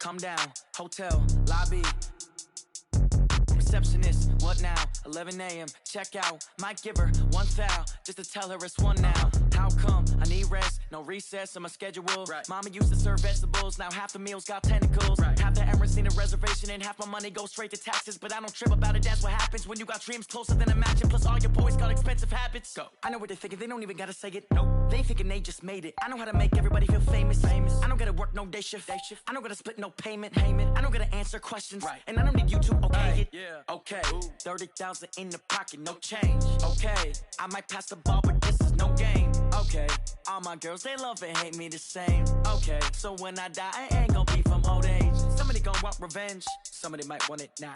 Come down, hotel, lobby. Receptionist, what now? 11 a.m., check out. Might give her one foul, just to tell her it's one now. How come? I need rest, no recess on my schedule. Right. Mama used to serve vegetables, now half the meals got tentacles. Right. Half the Emirates need a reservation and half my money goes straight to taxes. But I don't trip about it, that's what happens when you got dreams closer than imagine. Plus all your boys got expensive habits. Go. I know what they're thinking, they don't even gotta say it. Nope. They thinking they just made it. I know how to make everybody feel famous. I don't gotta work no day shift. I don't gotta split no payment. I don't gotta answer questions. Right. And I don't need you to okay it. Yeah. Okay, 30,000 in the pocket, no change. Okay, I might pass the ball, but this is no game. Okay, all my girls, they love and hate me the same. Okay, so when I die, I ain't gonna be from old age. Somebody gon' want revenge, somebody might want it now.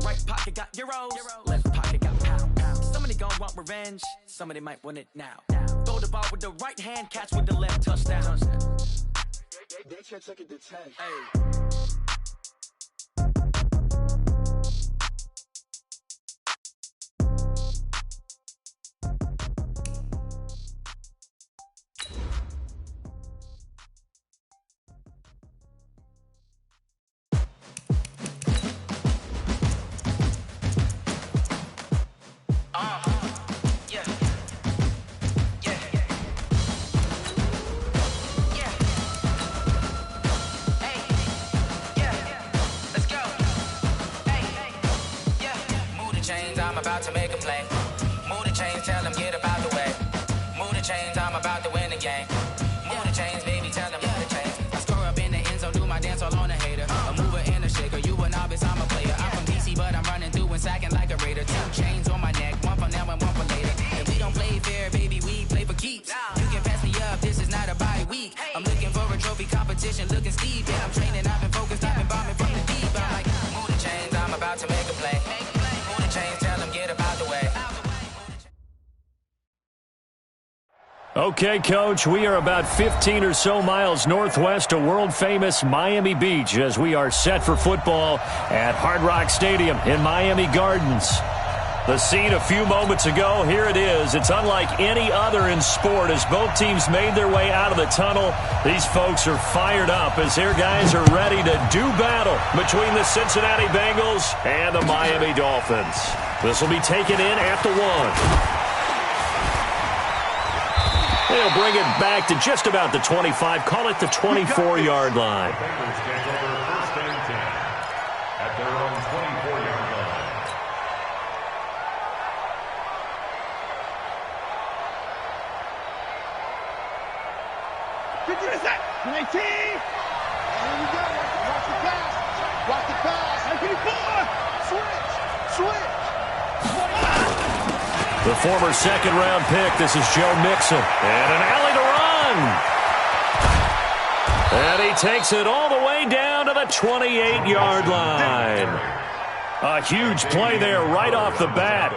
Right pocket got euros, left pocket got pounds. Somebody gon' want revenge, somebody might want it now. Throw the ball with the right hand, catch with the left, touchdown. They can't take it to 10. Hey. About to make a play. Move the chains, tell them get about the way. Move the chains, I'm about to win the game. Move the chains, baby, tell them move the chains. I score up in the end zone, do my dance all on a hater. A mover and a shaker, you a novice, I'm a player. I'm from DC, but I'm running through and sacking like a raider. 2 chains on my neck, one for now and one for later. And we don't play fair, baby, we play for keeps. You can pass me up, this is not a bye week. I'm looking for a trophy competition, looking steep. Yeah, I'm training, I've been focused, I've been bombing from the deep. I'm like, move the chains, I'm about to make a play. Move the chains, tell them get about the way. Okay, Coach, we are about 15 or so miles northwest of world-famous Miami Beach as we are set for football at Hard Rock Stadium in Miami Gardens. The scene a few moments ago, here it is. It's unlike any other in sport as both teams made their way out of the tunnel. These folks are fired up as their guys are ready to do battle between the Cincinnati Bengals and the Miami Dolphins. This will be taken in at the 1. They'll bring it back to just about the 25, call it the 24-yard line. Bengals take over first and 10 at their own 24-yard line. Watch the pass. Watch the pass. Switch. The former second-round pick, this is Joe Mixon. And an alley to run. And he takes it all the way down to the 28-yard line. A huge play there right off the bat.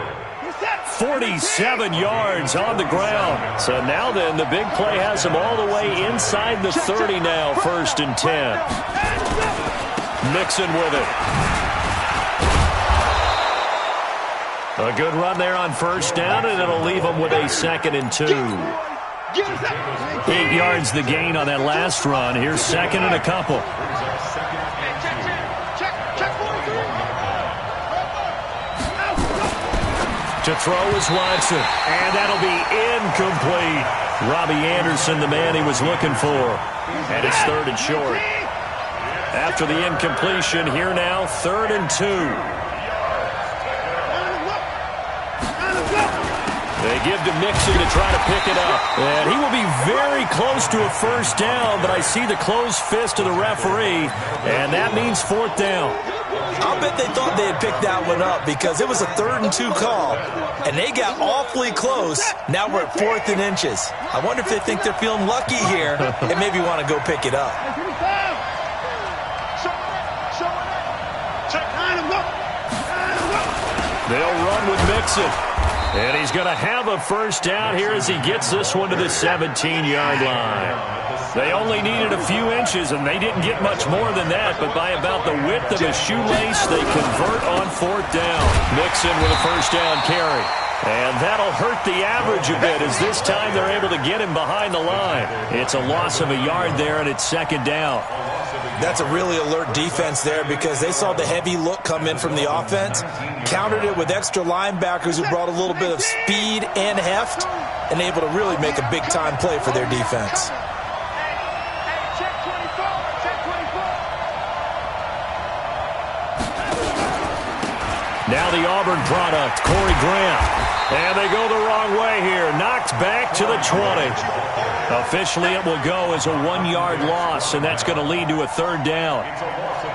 47 yards on the ground. So now then, the big play has him all the way inside the 30 now, 1st and 10. Mixon with it. A good run there on 1st down, and it'll leave him with a 2nd and 2. 8 yards the gain on that last run. Here's 2nd and a couple. To throw is Watson, and that'll be incomplete. Robbie Anderson, the man he was looking for. And it's 3rd and short. After the incompletion, here now, 3rd and 2. They give to Mixon to try to pick it up. And he will be very close to a 1st down, but I see the closed fist of the referee, and that means 4th down. I'll bet they thought they had picked that one up because it was a 3rd and 2 call, and they got awfully close. Now we're at 4th and inches. I wonder if they think they're feeling lucky here and maybe want to go pick it up. They'll run with Mixon. And he's going to have a 1st down here as he gets this one to the 17-yard line. They only needed a few inches, and they didn't get much more than that, but by about the width of a shoelace, they convert on 4th down. Mixon with a 1st down carry. And that'll hurt the average a bit as this time they're able to get him behind the line. It's a loss of a yard there, and it's 2nd down. That's a really alert defense there because they saw the heavy look come in from the offense, countered it with extra linebackers who brought a little bit of speed and heft, and able to really make a big-time play for their defense. Now the Auburn product, Corey Graham. And they go the wrong way here. Knocked back to the 20. Officially, it will go as a 1-yard loss, and that's going to lead to a third down.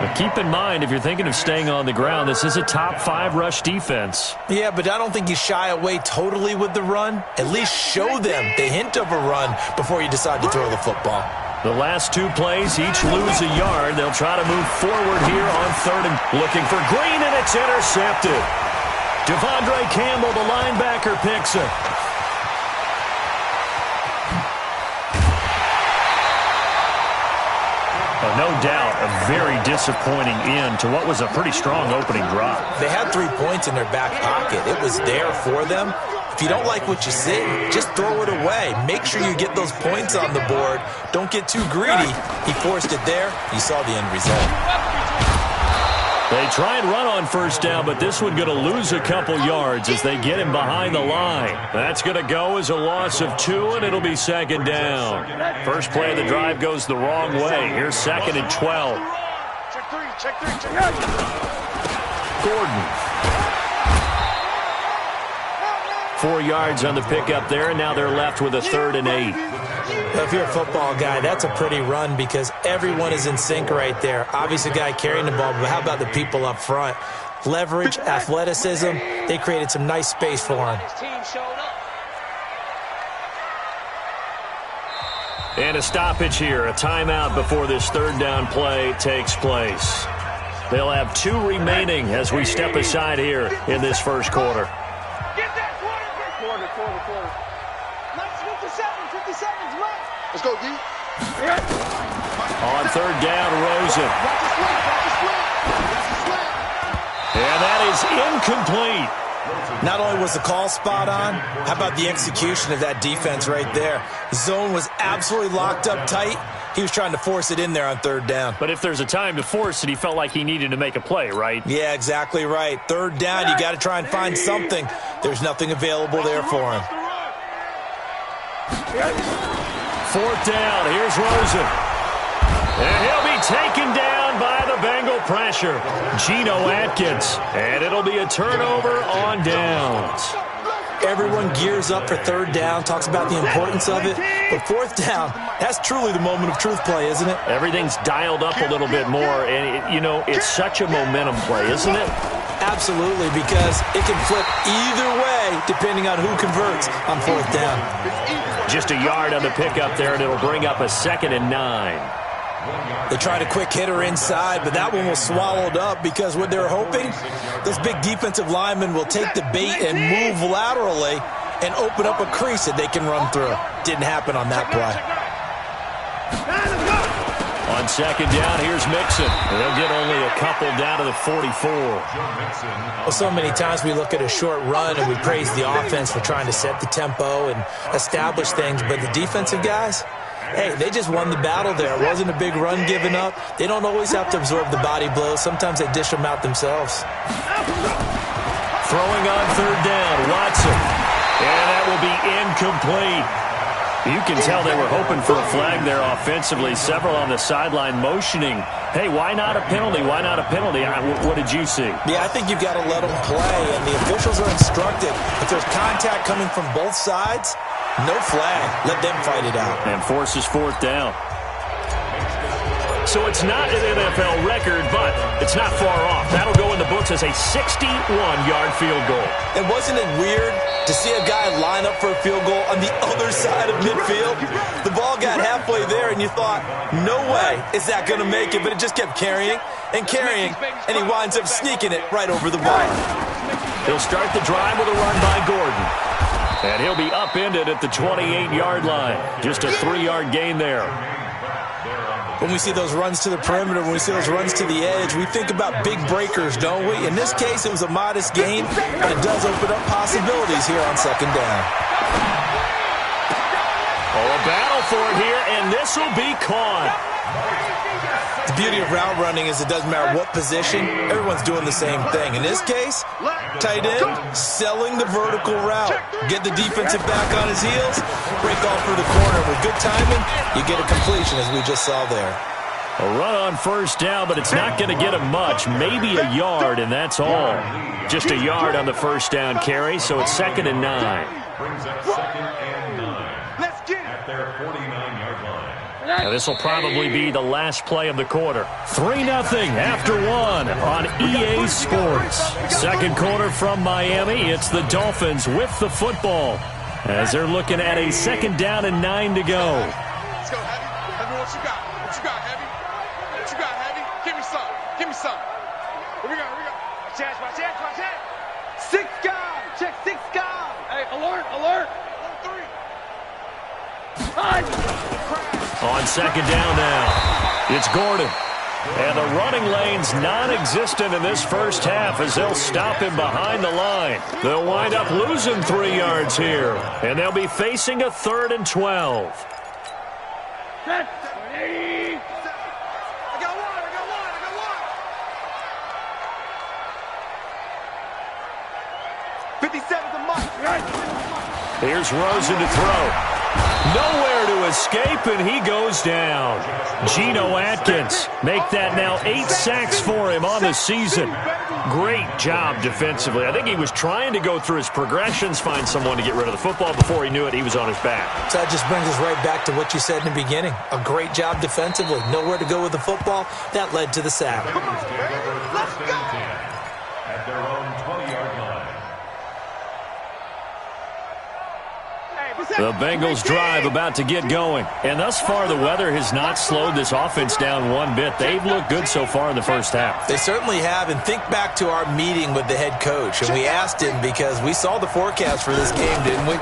But keep in mind, if you're thinking of staying on the ground, this is a top 5 rush defense. Yeah, but I don't think you shy away totally with the run. At least show them the hint of a run before you decide to throw the football. The last 2 plays, each lose a yard. They'll try to move forward here on third and looking for Green, and it's intercepted. Devondre Campbell, the linebacker, picks it. No doubt, a very disappointing end to what was a pretty strong opening drive. They had 3 points in their back pocket. It was there for them. If you don't like what you see, just throw it away. Make sure you get those points on the board. Don't get too greedy. He forced it there. You saw the end result. They try and run on first down, but this one going to lose a couple yards as they get him behind the line. That's going to go as a loss of 2, and it'll be second down. First play of the drive goes the wrong way. Here's second and 12. Gordon. 4 yards on the pickup there, and now they're left with a 3rd and 8. If you're a football guy, that's a pretty run because everyone is in sync right there. Obviously, a guy carrying the ball, but how about the people up front? Leverage, athleticism, they created some nice space for him. And a stoppage here, a timeout before this third down play takes place. They'll have 2 remaining as we step aside here in this first quarter. Let's go, D. On third down, Rosen. And that is incomplete. Not only was the call spot on, how about the execution of that defense right there? Zone was absolutely locked up tight. He was trying to force it in there on third down. But if there's a time to force it, he felt like he needed to make a play, right? Yeah, exactly right. Third down, you got to try and find something. There's nothing available there for him. Fourth down, here's Rosen. And he'll be taken down by the Bengal pressure. Geno Atkins. And it'll be a turnover on downs. Everyone gears up for third down, talks about the importance of it. But fourth down, that's truly the moment of truth play, isn't it? Everything's dialed up a little bit more. And, it's such a momentum play, isn't it? Absolutely, because it can flip either way depending on who converts on fourth down. Just a yard on the pickup there, and it'll bring up a 2nd and 9. They tried a quick hitter inside, but that one was swallowed up because what they're hoping, those big defensive linemen will take the bait and move laterally and open up a crease that they can run through. Didn't happen on that play. On second down, here's Mixon. They'll get only a couple down to the 44. Well, so many times we look at a short run and we praise the offense for trying to set the tempo and establish things, but the defensive guys, hey, they just won the battle there. It wasn't a big run given up. They don't always have to absorb the body blows. Sometimes they dish them out themselves. Throwing on third down, Watson. And that will be incomplete. You can tell they were hoping for a flag there offensively. Several on the sideline motioning, hey, why not a penalty? Why not a penalty? What did you see? Yeah, I think you've got to let them play, and the officials are instructed. If there's contact coming from both sides, no flag. Let them fight it out. And forces fourth down. So it's not an NFL record, but it's not far off. That'll go in the books as a 61-yard field goal. And wasn't it weird to see a guy line up for a field goal on the other side of midfield? The ball got halfway there, and you thought, no way is that going to make it, but it just kept carrying and carrying, and he winds up sneaking it right over the bar. He'll start the drive with a run by Gordon. And he'll be upended at the 28-yard line. Just a 3-yard gain there. When we see those runs to the perimeter, when we see those runs to the edge, we think about big breakers, don't we? In this case, it was a modest gain, but it does open up possibilities here on second down. Oh, a battle for it here, and this will be caught. The beauty of route running is it doesn't matter what position, everyone's doing the same thing. In this case, tight end, selling the vertical route. Get the defensive back on his heels, break off for the corner. With good timing, you get a completion as we just saw there. A run on first down, but it's not going to get him much. Maybe a yard, and that's all. Just a yard on the first down carry, so it's 2nd and 9. Brings up 2nd and 9. Let's get it. At their 49-yard line. Now this will probably be the last play of the quarter. 3-0 after 1 on EA Sports. Second quarter from Miami. It's the Dolphins with the football as they're looking at a 2nd down and 9 to go. Let's go, Heavy. Heavy, what you got? What you got, Heavy? What you got, Heavy? Give me some. Give me some. Here we go. Here we go. Watch that. 6 guard. Check 6 guard. Hey, alert. Alert 3. On 2nd down now, it's Gordon. And the running lane's non-existent in this first half as they'll stop him behind the line. They'll wind up losing 3 yards here, and they'll be facing a 3rd and 12. I got one. 57's a must. Here's Rosen to throw. Nowhere to escape, and he goes down. Geno Atkins make that now 8 sacks for him on the season. Great job defensively. I think he was trying to go through his progressions, find someone to get rid of the football. Before he knew it, he was on his back. So that just brings us right back to what you said in the beginning. A great job defensively. Nowhere to go with the football. That led to the sack. Let's go. At their own 20-yard line. The Bengals drive about to get going. And thus far, the weather has not slowed this offense down one bit. They've looked good so far in the first half. They certainly have. And think back to our meeting with the head coach. And we asked him because we saw the forecast for this game, didn't we?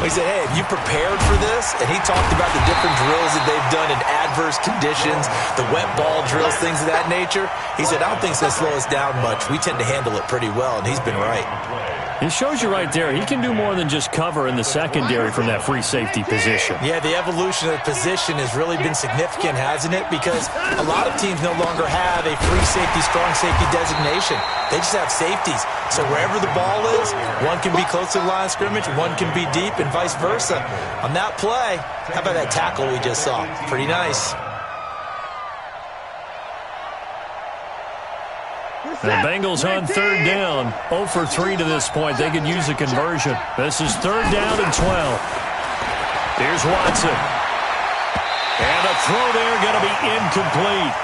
We said, hey, have you prepared for this? And he talked about the different drills that they've done in adverse conditions, the wet ball drills, things of that nature. He said, I don't think it's going to slow us down much. We tend to handle it pretty well, and he's been right. He shows you right there, he can do more than just cover in the secondary from that free safety position. Yeah, the evolution of the position has really been significant, hasn't it? Because a lot of teams no longer have a free safety, strong safety designation. They just have safeties. So wherever the ball is, one can be close to the line of scrimmage, one can be deep, and vice versa. On that play, how about that tackle we just saw? Pretty nice. The Bengals on 3rd down, 0 for 3 to this point. They could use a conversion. This is 3rd down and 12. Here's Watson. And the throw there going to be incomplete.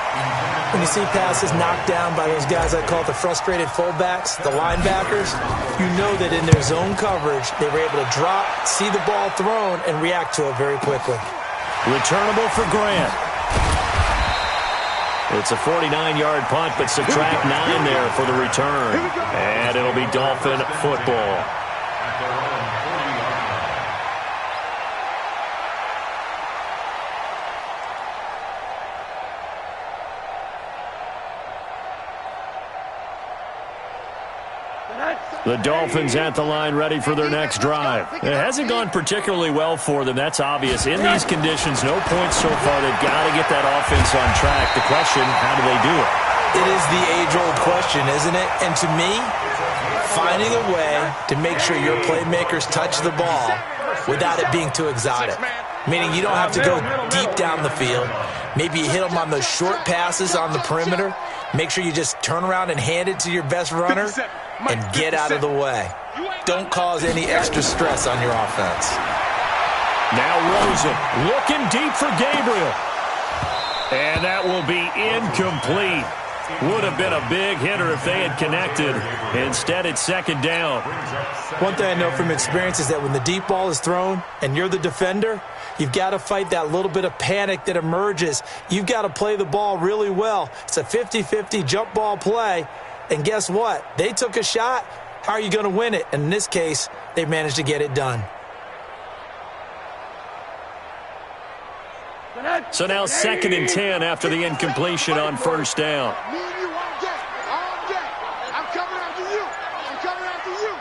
When you see passes knocked down by those guys I call the frustrated fullbacks, the linebackers, you know that in their zone coverage, they were able to drop, see the ball thrown, and react to it very quickly. Returnable for Grant. It's a 49-yard punt, but subtract 9 there for the return. And it'll be Dolphin football. The Dolphins at the line ready for their next drive. It hasn't gone particularly well for them. That's obvious. In these conditions, no points so far. They've got to get that offense on track. The question, how do they do it? It is the age-old question, isn't it? And to me, finding a way to make sure your playmakers touch the ball without it being too exotic. Meaning you don't have to go deep down the field. Maybe you hit them on those short passes on the perimeter. Make sure you just turn around and hand it to your best runner and get out of the way. Don't cause any extra stress on your offense. Now Rosen looking deep for Gabriel. And that will be incomplete. Would have been a big hitter if they had connected. Instead, it's 2nd down. One thing I know from experience is that when the deep ball is thrown and you're the defender, you've got to fight that little bit of panic that emerges. You've got to play the ball really well. It's a 50-50 jump ball play. And guess what? They took a shot. How are you going to win it? And in this case, they managed to get it done. So now 2nd and 10 after the incompletion on first down. Me and you all day. All day. I'm coming after you. I'm coming after you.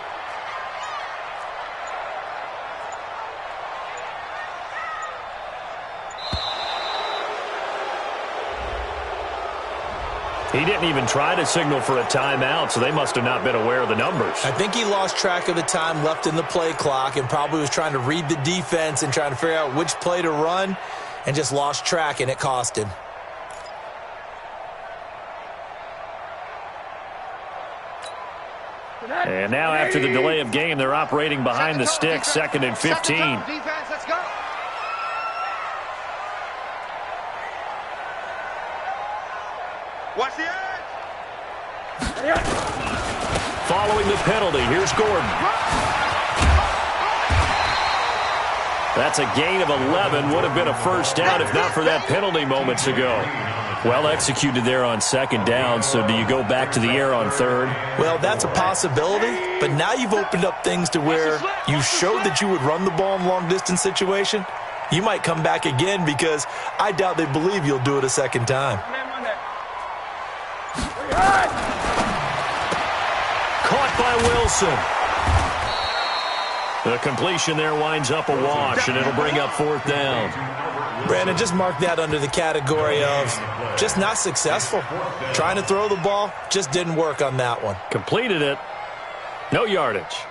He didn't even try to signal for a timeout, so they must have not been aware of the numbers. I think he lost track of the time left in the play clock and probably was trying to read the defense and trying to figure out which play to run and just lost track, and it cost him. And now after the delay of game, they're operating behind the sticks, 2nd and 15. Defense, let's go. Watch the edge. Following the penalty, here's Gordon. That's a gain of 11. Would have been a first down if not for that penalty moments ago. Well executed there on 2nd down, so do you go back to the air on 3rd? Well, that's a possibility, but now you've opened up things to where you showed that you would run the ball in long-distance situation. You might come back again because I doubt they believe you'll do it a 2nd time. Caught by Wilson. The completion there winds up a wash, and it'll bring up 4th down. Brandon, just mark that under the category of just not successful. Trying to throw the ball, just didn't work on that one. Completed it. No yardage.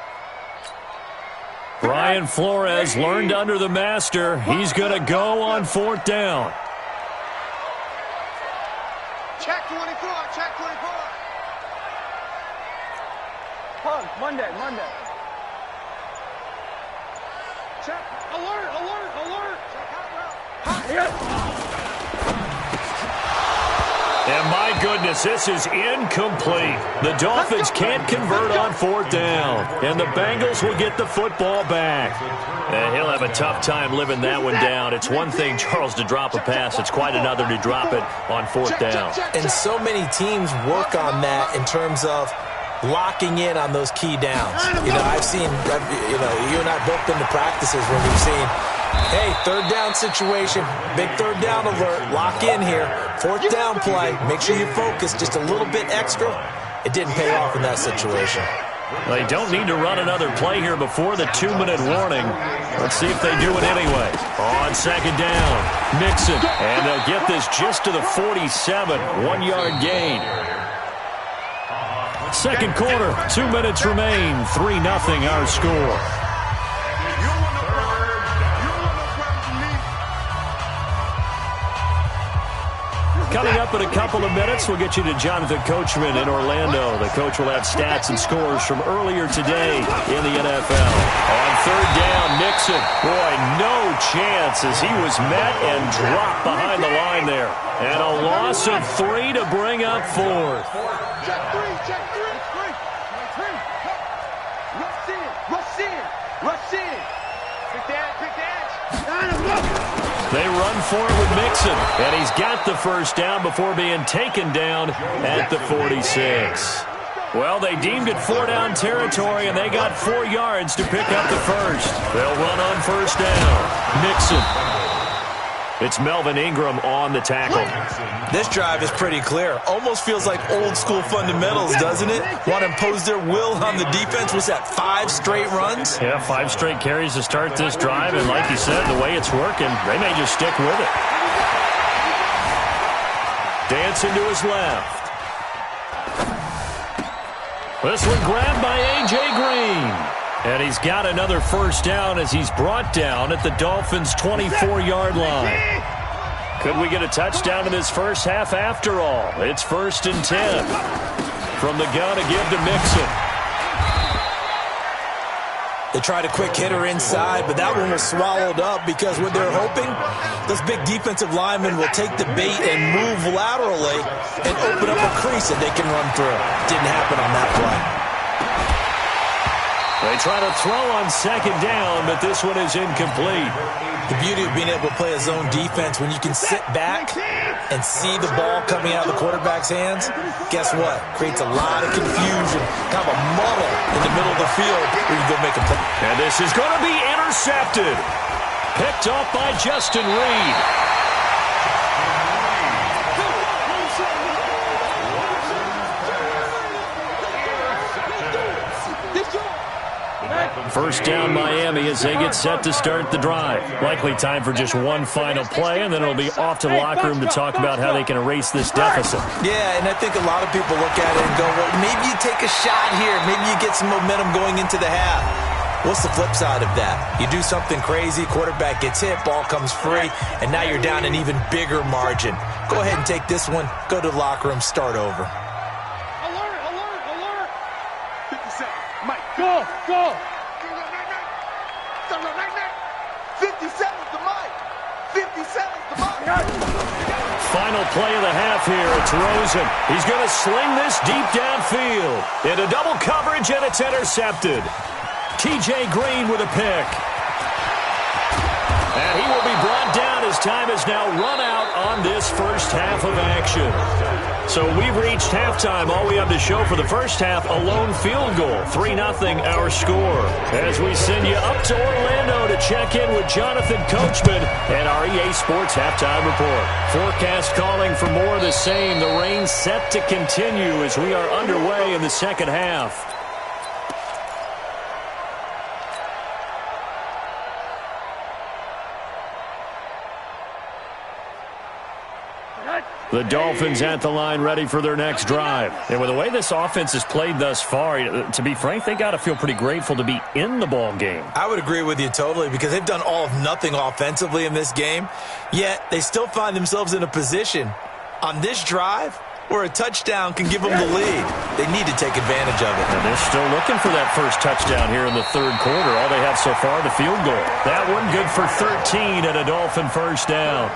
Brian Flores learned under the master. He's going to go on 4th down. Check 24, check 24. Monday. Check, alert. And my goodness, this is incomplete. The Dolphins can't convert on 4th down, and the Bengals will get the football back. And he'll have a tough time living that one down. It's one thing, Charles, to drop a pass. It's quite another to drop it on 4th down. And so many teams work on that in terms of locking in on those key downs. I've seen, you and I both been to practices where we've seen, hey, 3rd down situation, big 3rd down alert, lock in here, 4th down play, make sure you focus just a little bit extra. It didn't pay off in that situation. They don't need to run another play here before the 2-minute warning. Let's see if they do it anyway. On 2nd down, Mixon, and they'll get this just to the 47, 1-yard gain. 2nd quarter, 2 minutes remain, 3-0 our score. Coming up in a couple of minutes, we'll get you to Jonathan Coachman in Orlando. The coach will have stats and scores from earlier today in the NFL. On 3rd down, Mixon. Boy, no chance as he was met and dropped behind the line there. And a loss of 3 to bring up 4th. Check 3. Rush in. Pick that. They run for it with Mixon, and he's got the first down before being taken down at the 46. Well, they deemed it 4-down territory, and they got 4 yards to pick up the first. They'll run on 1st down. Mixon. It's Melvin Ingram on the tackle. This drive is pretty clear. Almost feels like old school fundamentals, doesn't it? Want to impose their will on the defense. Was that 5 straight runs? Yeah, 5 straight carries to start this drive, and like you said, the way it's working, they may just stick with it. Dancing to his left. This one grabbed by A.J. Green. And he's got another first down as he's brought down at the Dolphins' 24-yard line. Could we get a touchdown in this first half after all? It's 1st and 10. From the gun to give to Mixon. They tried a quick hitter inside, but that one was swallowed up because what they're hoping, those big defensive linemen will take the bait and move laterally and open up a crease that they can run through. Didn't happen on that play. They try to throw on 2nd down, but this one is incomplete. The beauty of being able to play a zone defense, when you can sit back and see the ball coming out of the quarterback's hands, guess what? Creates a lot of confusion, kind of a muddle in the middle of the field where you go make a play. And this is going to be intercepted. Picked off by Justin Reed. First down Miami as they get set to start the drive. Likely time for just one final play, and then it'll be off to the locker room to talk about how they can erase this deficit. Yeah, and I think a lot of people look at it and go, well, maybe you take a shot here. Maybe you get some momentum going into the half. What's the flip side of that? You do something crazy, quarterback gets hit, ball comes free, and now you're down an even bigger margin. Go ahead and take this one, go to the locker room, start over. Alert, alert, alert. 50 seconds. Mike, go, go. 50 seconds to Mike. 50 seconds to Mike. Final play of the half here. It's Rosen. He's going to sling this deep downfield. Into double coverage, and it's intercepted. T.J. Green with a pick. And he will be brought down as time has now run out on this first half of action. So we've reached halftime. All we have to show for the first half, a lone field goal. 3-0 our score. As we send you up to Orlando to check in with Jonathan Coachman and our EA Sports Halftime Report. Forecast calling for more of the same. The rain set to continue as we are underway in the second half. The Dolphins at the line ready for their next drive. And with the way this offense has played thus far, to be frank, they got to feel pretty grateful to be in the ball game. I would agree with you totally because they've done all of nothing offensively in this game, yet they still find themselves in a position on this drive where a touchdown can give them the lead. They need to take advantage of it. And they're still looking for that first touchdown here in the third quarter. All they have so far, the field goal. That one good for 13 and a Dolphin first down.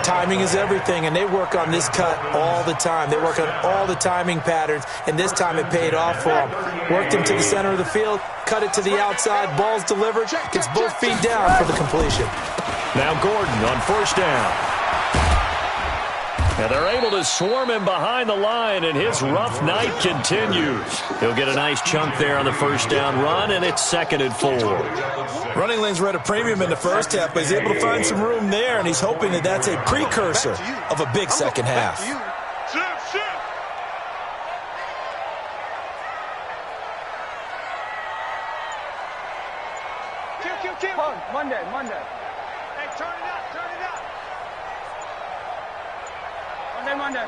Timing is everything, and they work on this cut all the time. They work on all the timing patterns, and this time it paid off for them. Worked him to the center of the field, cut it to the outside, ball's delivered, gets both feet down for the completion. Now Gordon on first down. And they're able to swarm him behind the line, and his rough night continues. He'll get a nice chunk there on the first down run, and it's 2nd and 4. Running lanes were at a premium in the first half, but he's able to find some room there, and he's hoping that that's a precursor of a big second half. Monday. Hey, turn it up. Monday.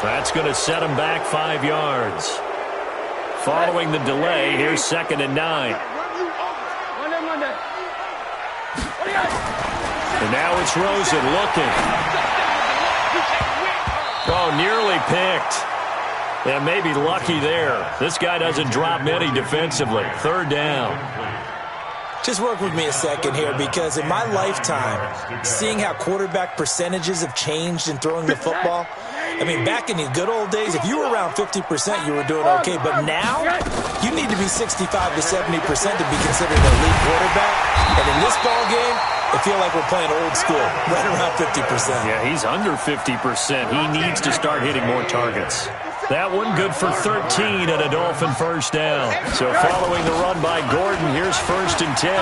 That's going to set him back 5 yards. Following the delay, here's 2nd and 9. Monday. And now it's Rosen looking. Oh, nearly picked. Yeah, maybe lucky there. This guy doesn't drop many defensively. 3rd down. Just work with me a second here because in my lifetime, seeing how quarterback percentages have changed in throwing the football, I mean, back in the good old days, if you were around 50%, you were doing okay. But now, you need to be 65 to 70% to be considered an elite quarterback. And in this ball game, I feel like we're playing old school, right around 50%. Yeah, he's under 50%. He needs to start hitting more targets. That one good for 13 and a Dolphin first down. So following the run by Gordon, here's 1st and 10.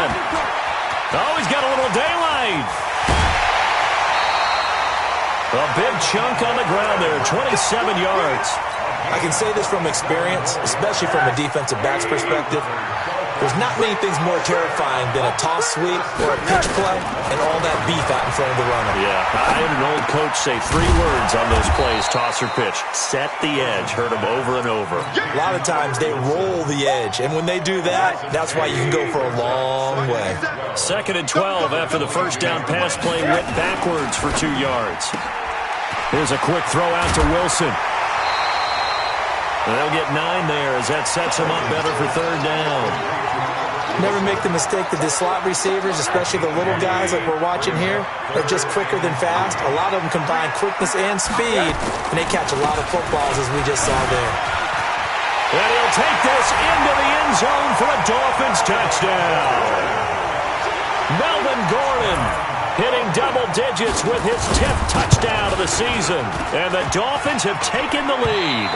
Oh, he's got a little daylight. A big chunk on the ground there, 27 yards. I can say this from experience, especially from a defensive back's perspective. There's not many things more terrifying than a toss sweep or a pitch play and all that beef out in front of the runner. Yeah, I had an old coach say 3 words on those plays, toss or pitch. Set the edge. Heard them over and over. A lot of times they roll the edge, and when they do that, that's why you can go for a long way. 2nd and 12 after the first down pass play went backwards for 2 yards. Here's a quick throw out to Wilson. And they'll get 9 there as that sets them up better for 3rd down. Never make the mistake that the slot receivers, especially the little guys like we're watching here, are just quicker than fast. A lot of them combine quickness and speed, and they catch a lot of footballs as we just saw there. And he'll take this into the end zone for a Dolphins touchdown. Melvin Gordon hitting double digits with his 10th touchdown of the season. And the Dolphins have taken the lead.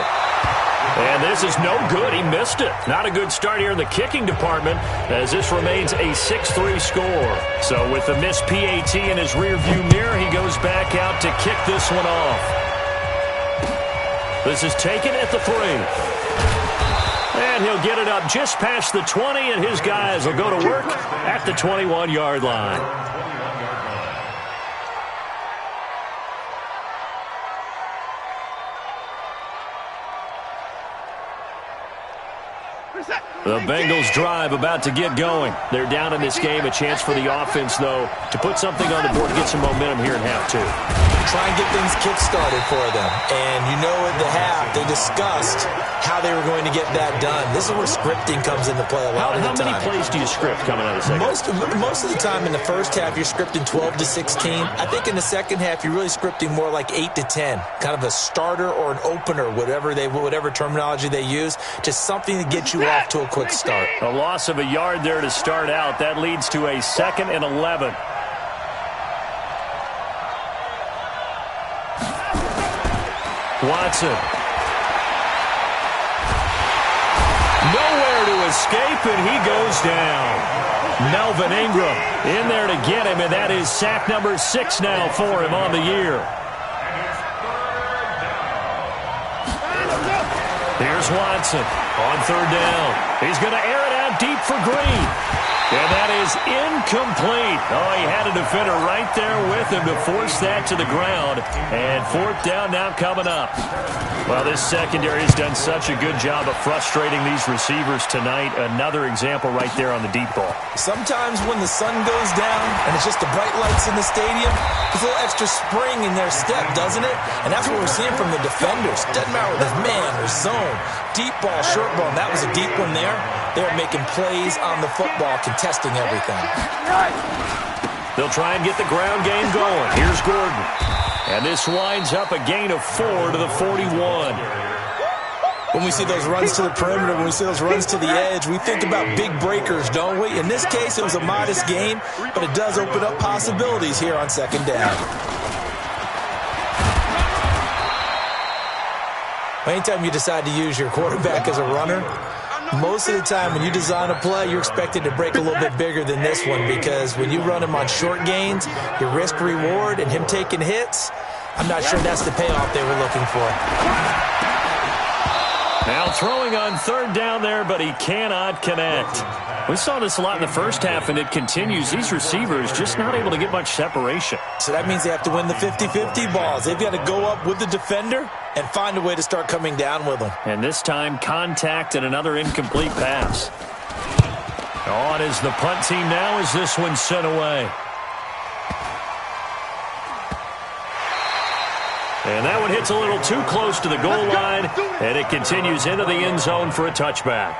And this is no good. He missed it. Not a good start here in the kicking department as this remains a 6-3 score. So with the missed PAT in his rearview mirror, he goes back out to kick this one off. This is taken at the 3. And he'll get it up just past the 20, and his guys will go to work at the 21-yard line. The Bengals drive about to get going. They're down in this game. A chance for the offense, though, to put something on the board, get some momentum here in half 2. Try and get things kick-started for them. And you know at the half, they discussed how they were going to get that done. This is where scripting comes into play a lot of the time. How many plays do you script coming out of the second? Most of the time in the first half, you're scripting 12 to 16. I think in the second half, you're really scripting more like 8 to 10. Kind of a starter or an opener, whatever terminology they use. Just something to get you off to a quick start. A loss of a yard there to start out. That leads to a 2nd and 11. Watson. Nowhere to escape, and he goes down. Melvin Ingram in there to get him, and that is sack number 6 now for him on the year. Here's Watson on 3rd down. He's going to air it out deep for Green. And that is incomplete. Oh, he had a defender right there with him to force that to the ground. And 4th down now coming up. Well, this secondary has done such a good job of frustrating these receivers tonight. Another example right there on the deep ball. Sometimes when the sun goes down and it's just the bright lights in the stadium, there's a little extra spring in their step, doesn't it? And that's what we're seeing from the defenders. Doesn't matter whether it's man or zone. Deep ball, short ball, and that was a deep one there. They're making plays on the football, contesting everything. They'll try and get the ground game going. Here's Gordon. And this winds up a gain of 4 to the 41. When we see those runs to the perimeter, when we see those runs to the edge, we think about big breakers, don't we? In this case, it was a modest gain, but it does open up possibilities here on 2nd down. Anytime you decide to use your quarterback as a runner, most of the time when you design a play, you're expected to break a little bit bigger than this one, because when you run him on short gains, your risk-reward and him taking hits, I'm not sure that's the payoff they were looking for. Now throwing on 3rd down there, but he cannot connect. We saw this a lot in the first half, and it continues. These receivers just not able to get much separation. So that means they have to win the 50-50 balls. They've got to go up with the defender and find a way to start coming down with them. And this time, contact and another incomplete pass. On is the punt team now as this one's sent away. And that one hits a little too close to the goal line, and it continues into the end zone for a touchback.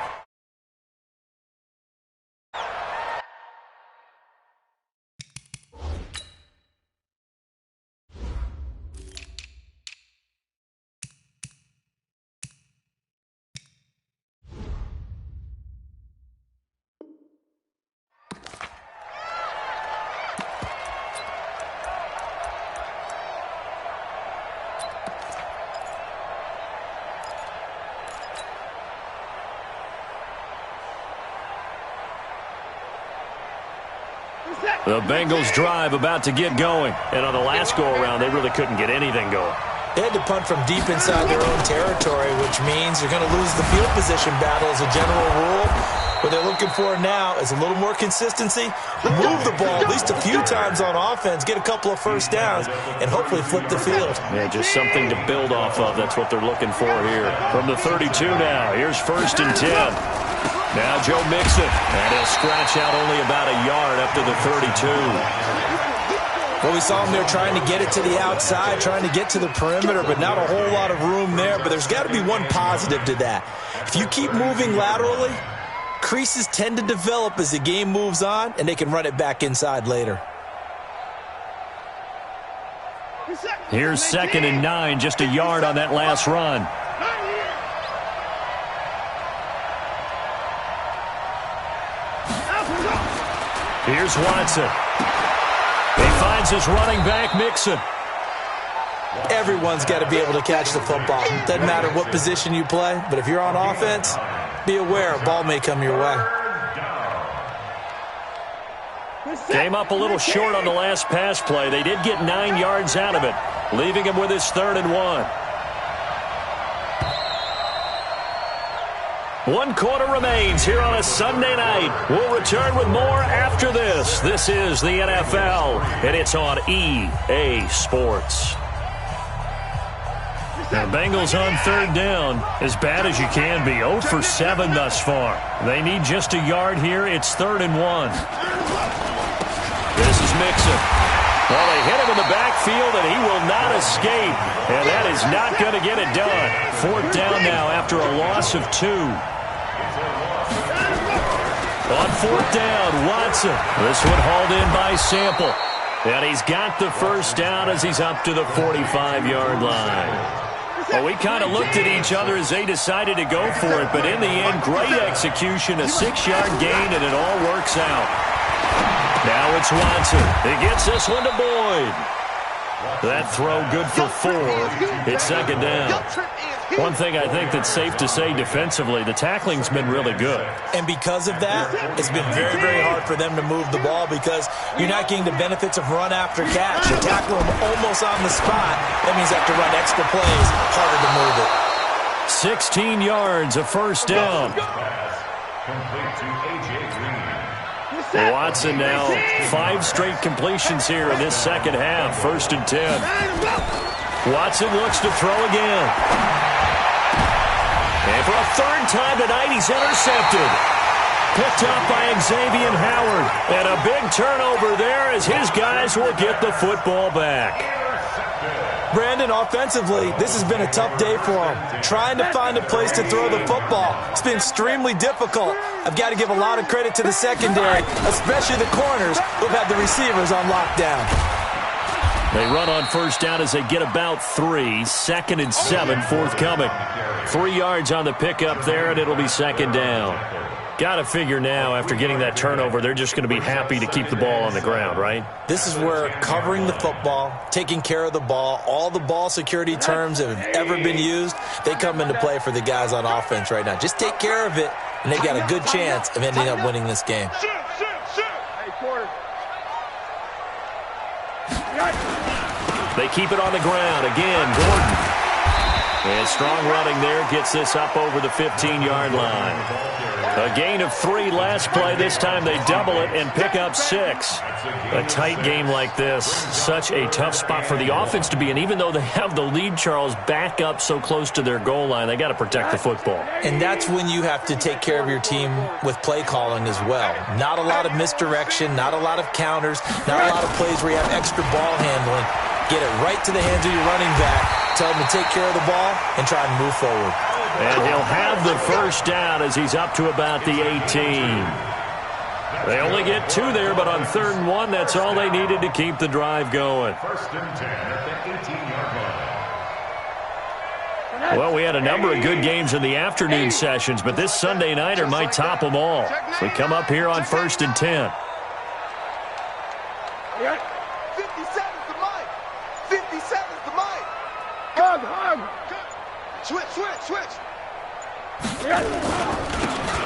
The Bengals drive about to get going. And on the last go-around, they really couldn't get anything going. They had to punt from deep inside their own territory, which means you're going to lose the field position battle as a general rule. What they're looking for now is a little more consistency, move the ball at least a few times on offense, get a couple of first downs, and hopefully flip the field. Yeah, just something to build off of. That's what they're looking for here. From the 32 now, here's 1st and 10. Now Joe Mixon, and he'll scratch out only about a yard up to the 32. Well, we saw him there trying to get it to the outside, trying to get to the perimeter, but not a whole lot of room there. But there's got to be one positive to that. If you keep moving laterally, creases tend to develop as the game moves on, and they can run it back inside later. Here's 2nd and 9, just a yard on that last run. Here's Watson. He finds his running back, Mixon. Everyone's got to be able to catch the football. Doesn't matter what position you play, but if you're on offense, be aware a ball may come your way. Came up a little short on the last pass play. They did get 9 yards out of it, leaving him with his 3rd and 1. 1 quarter remains here on a Sunday night. We'll return with more after this. This is the NFL, and it's on EA Sports. The Bengals on third down, as bad as you can be. 0 for 7 thus far. They need just a yard here. It's 3rd and 1. This is Mixon. Well, they hit him in the backfield, and he will not escape. And that is not going to get it done. 4th down now after a loss of 2. On 4th down, Watson. This one hauled in by Sample. And he's got the first down as he's up to the 45-yard line. Well, we kind of looked at each other as they decided to go for it, but in the end, great execution, a 6-yard gain, and it all works out. Now it's Watson. He gets this one to Boyd. That throw good for 4. It's 2nd down. One thing I think that's safe to say defensively, the tackling's been really good. And because of that, it's been very, very hard for them to move the ball because you're not getting the benefits of run after catch. You tackle them almost on the spot. That means you have to run extra plays, harder to move it. 16 yards, a first down. Watson now 5 straight completions here in this second half. 1st and 10. Watson looks to throw again. And for a 3rd time tonight, he's intercepted. Picked up by Xavier Howard. And a big turnover there as his guys will get the football back. Brandon, offensively, this has been a tough day for him. Trying to find a place to throw the football. It's been extremely difficult. I've got to give a lot of credit to the secondary, especially the corners who've had the receivers on lockdown. They run on 1st down as they get about 3. 2nd and 7 forthcoming. 3 yards on the pickup there, and it'll be 2nd down. Got to figure now, after getting that turnover, they're just going to be happy to keep the ball on the ground, right? This is where covering the football, taking care of the ball, all the ball security terms that have ever been used, they come into play for the guys on offense right now. Just take care of it, and they've got a good chance of ending up winning this game. They keep it on the ground. Again, Gordon. And strong running there gets this up over the 15-yard line. A gain of 3 last play. This time they double it and pick up 6. A tight game like this, such a tough spot for the offense to be in. Even though they have the lead, Charles, back up so close to their goal line, they got to protect the football. And that's when you have to take care of your team with play calling as well. Not a lot of misdirection, not a lot of counters, not a lot of plays where you have extra ball handling. Get it right to the hands of your running back. Tell him to take care of the ball and try and move forward. And he'll have the first down as he's up to about the 18. They only get 2 there, but on 3rd and 1, that's all they needed to keep the drive going. 1st and 10 at the 18-yard line. Well, we had a number of good games in the afternoon sessions, but this Sunday nighter might top them all. So we come up here on 1st and 10. 57's the mic. 57's the mic. Hug. Switch.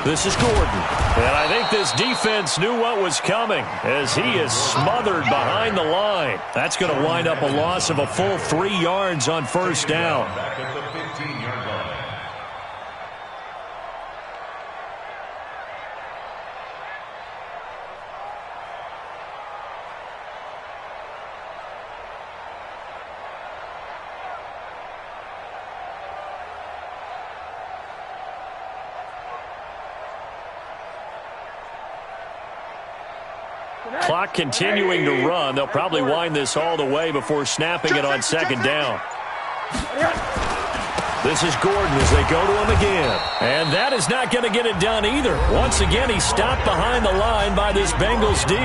This is Gordon. And I think this defense knew what was coming as he is smothered behind the line. That's going to wind up a loss of a full 3 yards on 1st down. Back at the 15-yard line. Clock continuing to run. They'll probably wind this all the way before snapping it on 2nd down. This is Gordon as they go to him again. And that is not going to get it done either. Once again, he's stopped behind the line by this Bengals D.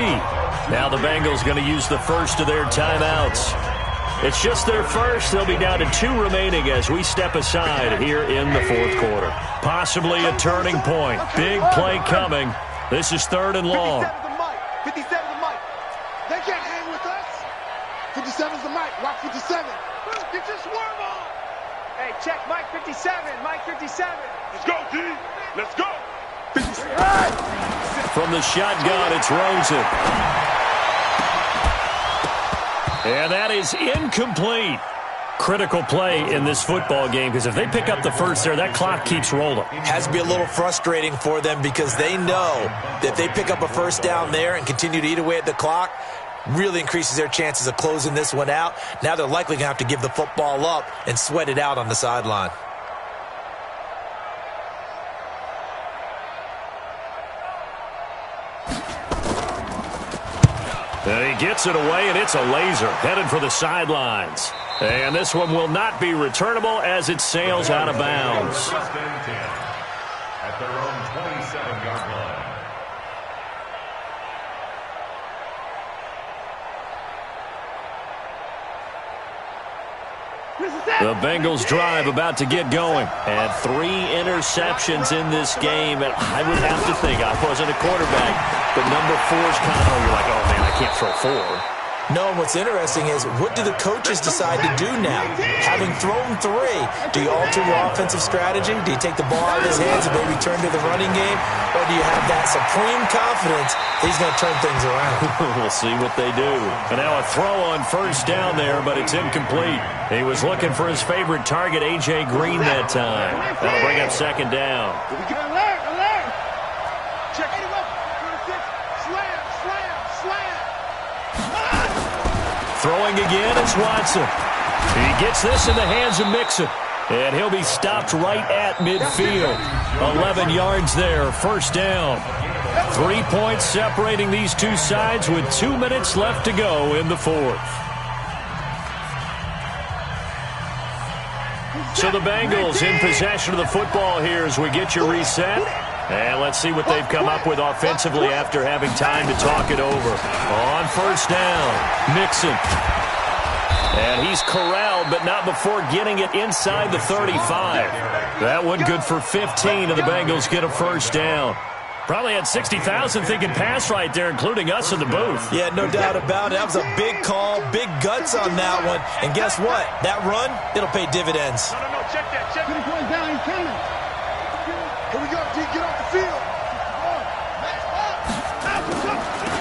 Now the Bengals going to use the first of their timeouts. It's just their first. They'll be down to 2 remaining as we step aside here in the 4th quarter. Possibly a turning point. Big play coming. This is 3rd and long. 57's the mic. They can't hang with us. 57's the mic. Rock 57. Get your swerve on. Hey, check Mike 57. Mike 57. Let's go, D. Let's go. 57. From the shotgun, it's Rosen. And that is incomplete. critical play in this football game because if they pick up the first there, that clock keeps rolling. Has to be a little frustrating for them because they know that if they pick up a first down there and continue to eat away at the clock, really increases their chances of closing this one out. Now they're likely going to have to give the football up and sweat it out on the sideline. And he gets it away, and it's a laser headed for the sidelines. And this one will not be returnable as it sails out of bounds. First and 10 at their own 27-yard line. The Bengals drive about to get going. And 3 interceptions in this game. And I would have to think, I wasn't a quarterback, but number 4 is kind of, you're like, oh, man, I can't throw 4. No, and what's interesting is, what do the coaches decide to do now? Having thrown 3, do you alter your offensive strategy? Do you take the ball out of his hands and maybe turn to the running game? Or do you have that supreme confidence that he's going to turn things around? We'll see what they do. And now a throw on first down there, but it's incomplete. He was looking for his favorite target, A.J. Green, that time. That'll bring up second down. Alert! Check it up. 26. Slam. Throwing again is Watson. He gets this in the hands of Mixon. And he'll be stopped right at midfield. 11 yards there, first down. 3 points separating these two sides with 2 minutes left to go in the fourth. So the Bengals in possession of the football here as we get you reset. And let's see what they've come up with offensively after having time to talk it over. On first down, Mixon. And he's corralled, but not before getting it inside the 35. That one good for 15, and the Bengals get a first down. Probably had 60,000 thinking pass right there, including us in the booth. Yeah, no doubt about it. That was a big call, big guts on that one. And guess what? That run, it'll pay dividends. No, check that. Check it. Going down, he's coming. Here we go, D. Get off the field.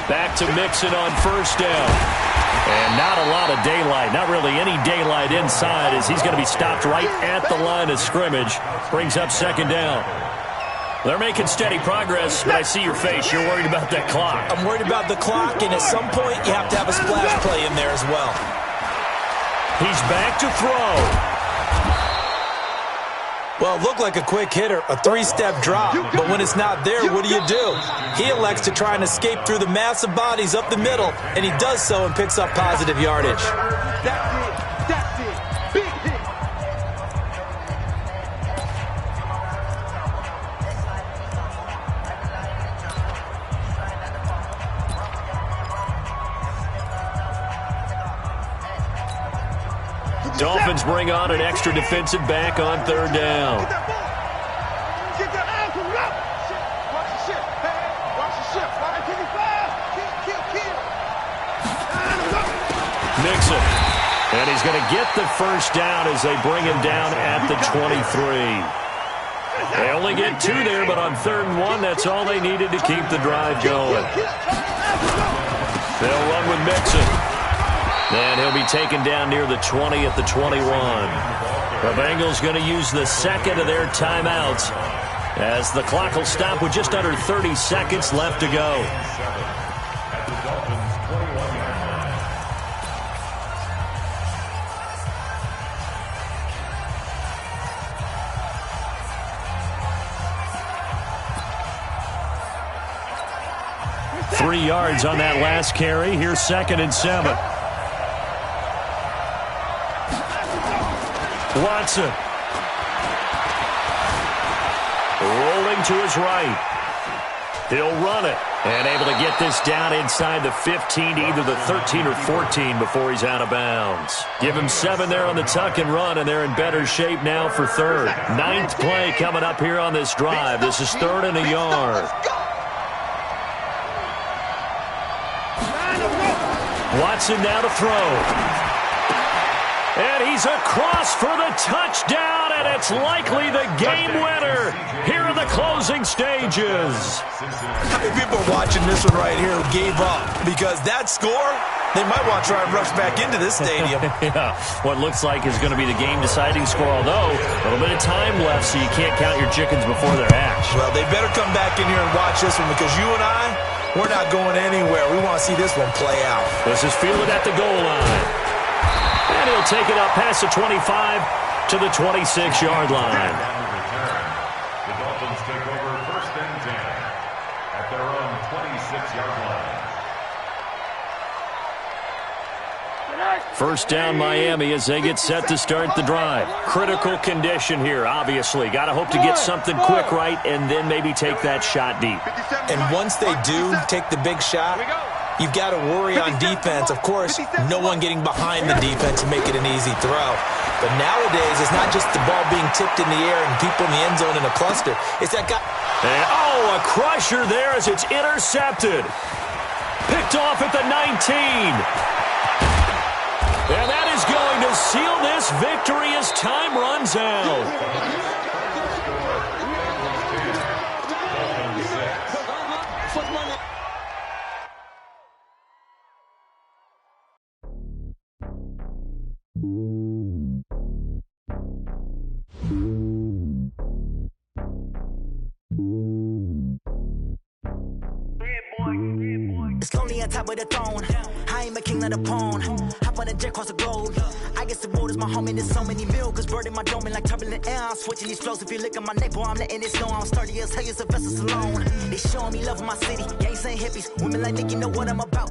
Back to Mixon on first down. And not a lot of daylight, not really any daylight inside as he's going to be stopped right at the line of scrimmage. Brings up second down. They're making steady progress, but I see your face. You're worried about that clock. I'm worried about the clock, and at some point you have to have a splash play in there as well. He's back to throw. Well, it looked like a quick hitter, a 3-step drop, but when it's not there, what do? He elects to try and escape through the massive bodies up the middle, and he does so and picks up positive yardage. That's it. Big hit. Dolphins bring on an extra defensive back on third down. Get that ankle up. Watch the ship. Hey, watch the ship. Line 55. Kill. Mixon. And he's going to get the first down as they bring him down at the 23. They only get 2 there, but on third and 1, that's all they needed to keep the drive going. They'll run with Mixon. And he'll be taken down near the 20 at the 21. The Bengals going to use the second of their timeouts as the clock will stop with just under 30 seconds left to go. At the Dolphins' 21 3 yards on that last carry. Here's second and 7. Watson. Rolling to his right. He'll run it. And able to get this down inside the 15 to either the 13 or 14 before he's out of bounds. Give him 7 there on the tuck and run, and they're in better shape now for third. 9th play coming up here on this drive. This is 3rd and a yard. Watson now to throw. And he's across for the touchdown, and it's likely the game winner here in the closing stages. How many people are watching this one right here who gave up? Because that score, they might want to try and rush back into this stadium. Yeah, what looks like is going to be the game-deciding score, although a little bit of time left, so you can't count your chickens before they're hatched. Well, they better come back in here and watch this one, because you and I, we're not going anywhere. We want to see this one play out. This is fielded at the goal line. And he'll take it up past the 25 to the 26-yard line. The Dolphins take over 1st and 10 at their own 26-yard line. First down Miami as they get set to start the drive. Critical condition here, obviously. Got to hope to get something quick right and then maybe take that shot deep. And once they do take the big shot, you've got to worry on defense. Of course, no one getting behind the defense and make it an easy throw. But nowadays, it's not just the ball being tipped in the air and people in the end zone in a cluster. It's that guy. And, a crusher there as it's intercepted. Picked off at the 19. And that is going to seal this victory as time runs out. It's lonely on top of the throne. I ain't a king of the pawn. Hop on a jet across the globe. I guess the road is my home and there's so many milkers burning my dome like turbulent air. I'm switching these flows. If you look at my neck, boy, I'm letting it snow. I'm sturdy as hell as a vessel alone. They showing me love in my city. Gangs ain't hippies. Women like Nicky know what I'm about.